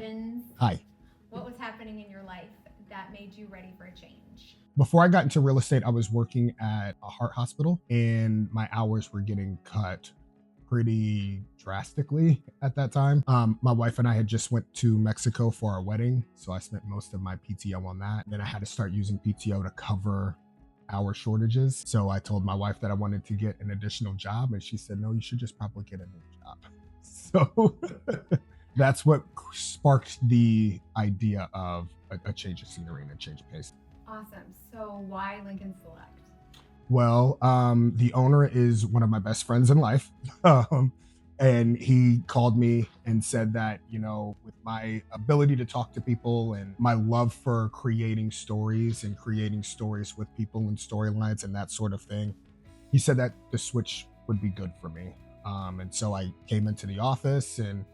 Bibins. Hi. What was happening in your life that made you ready for a change? Before I got into real estate, I was working at a heart hospital and my hours were getting cut pretty drastically at that time. My wife and I had just went to Mexico for our wedding, so I spent most of my PTO on that. Then I had to start using PTO to cover hour shortages. So I told my wife that I wanted to get an additional job, and she said, "No, you should just probably get a new job." So that's what sparked the idea of a change of scenery and a change of pace. Awesome. So why Lincoln Select? Well, the owner is one of my best friends in life. And he called me and said that, with my ability to talk to people and my love for creating stories and creating stories with people and storylines and that sort of thing, he said that the switch would be good for me. And so I came into the office and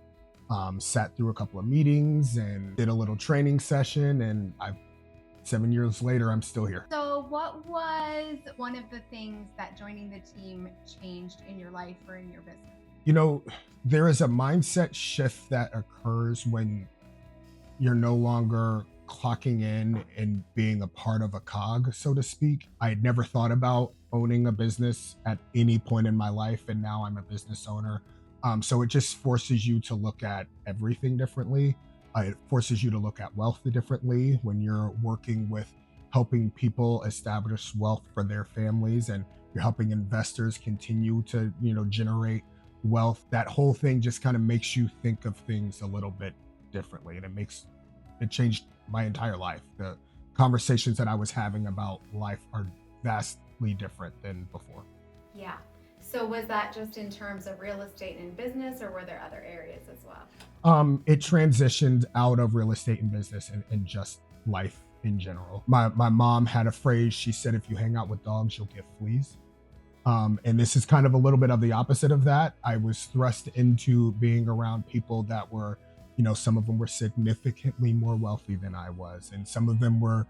sat through a couple of meetings and did a little training session. And 7 years later, I'm still here. So what was one of the things that joining the team changed in your life or in your business? There is a mindset shift that occurs when you're no longer clocking in and being a part of a cog, so to speak. I had never thought about owning a business at any point in my life, and now I'm a business owner. So it just forces you to look at everything differently. It forces you to look at wealth differently when you're working with helping people establish wealth for their families, and you're helping investors continue to, generate wealth. That whole thing just kind of makes you think of things a little bit differently, and it changed my entire life. The conversations that I was having about life are vastly different than before. Yeah. So was that just in terms of real estate and business, or were there other areas as well? It transitioned out of real estate and business and just life in general. My mom had a phrase. She said, "If you hang out with dogs, you'll get fleas." And this is kind of a little bit of the opposite of that. I was thrust into being around people that were, some of them were significantly more wealthy than I was, and some of them were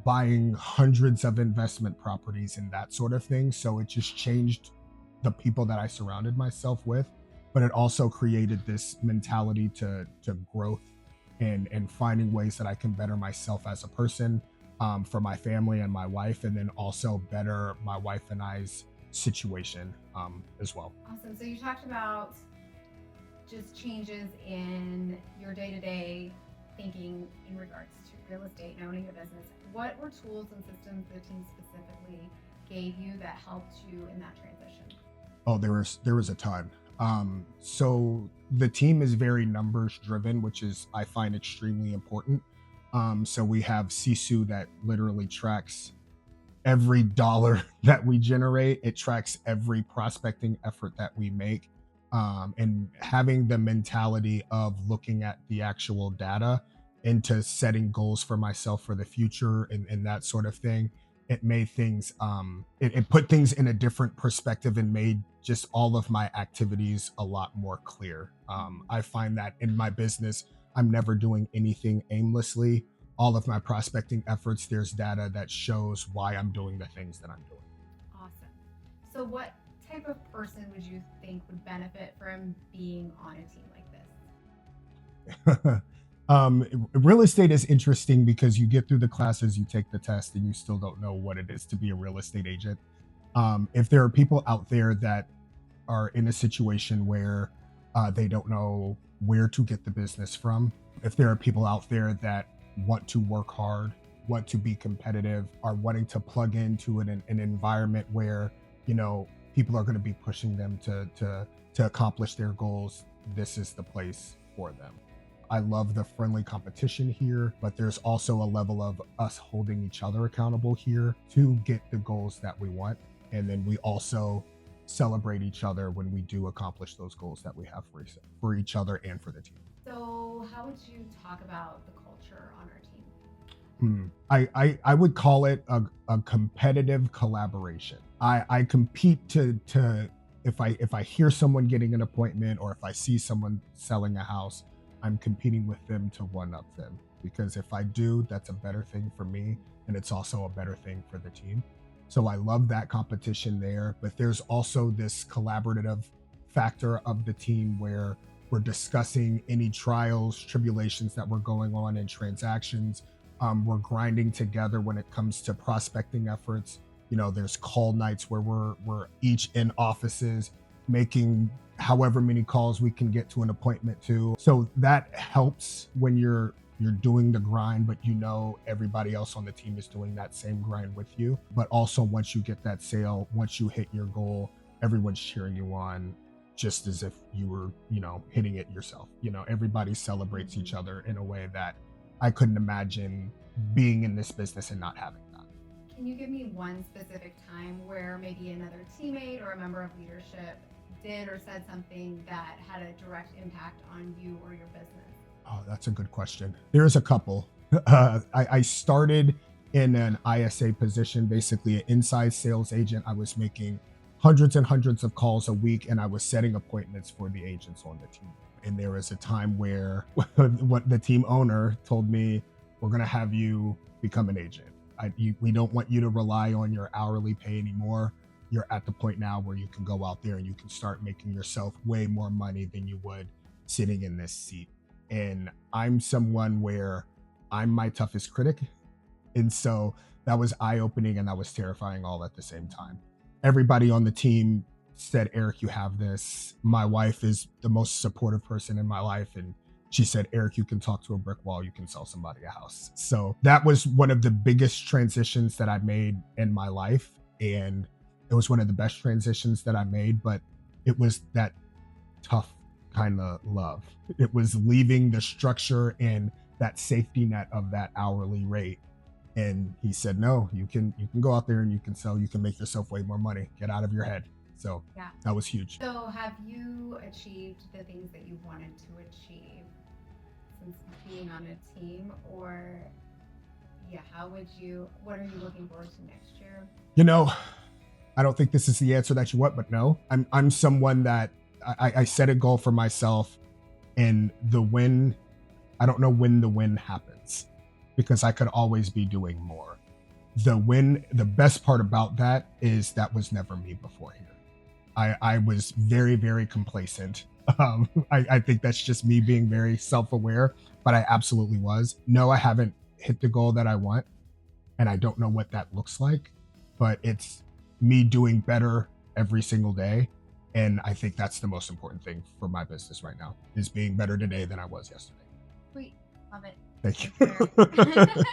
buying hundreds of investment properties and that sort of thing. So it just changed the people that I surrounded myself with, but it also created this mentality to growth and finding ways that I can better myself as a person, for my family and my wife, and then also better my wife and I's situation as well. Awesome. So you talked about just changes in your day-to-day thinking in regards to real estate and owning a business. What were tools and systems the team specifically gave you that helped you in that transition? Oh, there was a ton. So the team is very numbers driven, which is, I find, extremely important. So we have Sisu that literally tracks every dollar that we generate. It tracks every prospecting effort that we make. And having the mentality of looking at the actual data into setting goals for myself for the future and that sort of thing, it made things, it put things in a different perspective and made just all of my activities a lot more clear. I find that in my business, I'm never doing anything aimlessly. All of my prospecting efforts, there's data that shows why I'm doing the things that I'm doing. Awesome. So what type of person would you think would benefit from being on a team like this? Real estate is interesting because you get through the classes, you take the test, and you still don't know what it is to be a real estate agent. If there are people out there that are in a situation where they don't know where to get the business from, if there are people out there that want to work hard, want to be competitive, are wanting to plug into an environment where, people are going to be pushing them to accomplish their goals, this is the place for them. I love the friendly competition here, but there's also a level of us holding each other accountable here to get the goals that we want. And then we also celebrate each other when we do accomplish those goals that we have for each other and for the team. So how would you talk about the culture on our team? I would call it a competitive collaboration. I compete to if I hear someone getting an appointment, or if I see someone selling a house, I'm competing with them to one up them, because if I do, that's a better thing for me, and it's also a better thing for the team. So I love that competition there, but there's also this collaborative factor of the team where We're discussing any trials, tribulations that were going on in transactions. We're grinding together when it comes to prospecting efforts. You know, there's call nights where we're each in offices making however many calls we can get to an appointment to. So that helps when you're doing the grind, but you know everybody else on the team is doing that same grind with you. But also once you get that sale, once you hit your goal, everyone's cheering you on just as if you were, you know, hitting it yourself. You know, everybody celebrates each other in a way that I couldn't imagine being in this business and not having that. Can you give me one specific time where maybe another teammate or a member of leadership did or said something that had a direct impact on you or your business? Oh, that's a good question. There's a couple. I started in an ISA position, basically an inside sales agent. I was making hundreds and hundreds of calls a week, and I was setting appointments for the agents on the team. And there was a time where what the team owner told me, we're going to have you become an agent. We don't want you to rely on your hourly pay anymore. You're at the point now where you can go out there and you can start making yourself way more money than you would sitting in this seat. And I'm someone where I'm my toughest critic. And so that was eye-opening and that was terrifying all at the same time. Everybody on the team said, Eric, you have this. My wife is the most supportive person in my life. And she said, Eric, you can talk to a brick wall. You can sell somebody a house. So that was one of the biggest transitions that I made in my life. And it was one of the best transitions that I made, but it was that tough kind of love. It was leaving the structure and that safety net of that hourly rate. And he said, no, you can go out there and you can sell, you can make yourself way more money. Get out of your head. So yeah, that was huge. So have you achieved the things that you wanted to achieve since being on a team? Or yeah, what are you looking forward to next year? You know, I don't think this is the answer that you want, but no, I'm someone that I set a goal for myself, and I don't know when the win happens because I could always be doing more. The best part about that is that was never me before here. I was very, very complacent. I think that's just me being very self-aware, but I absolutely was. No, I haven't hit the goal that I want, and I don't know what that looks like, but it's me doing better every single day. And I think that's the most important thing for my business right now, is being better today than I was yesterday. Sweet. Love it. Thank you.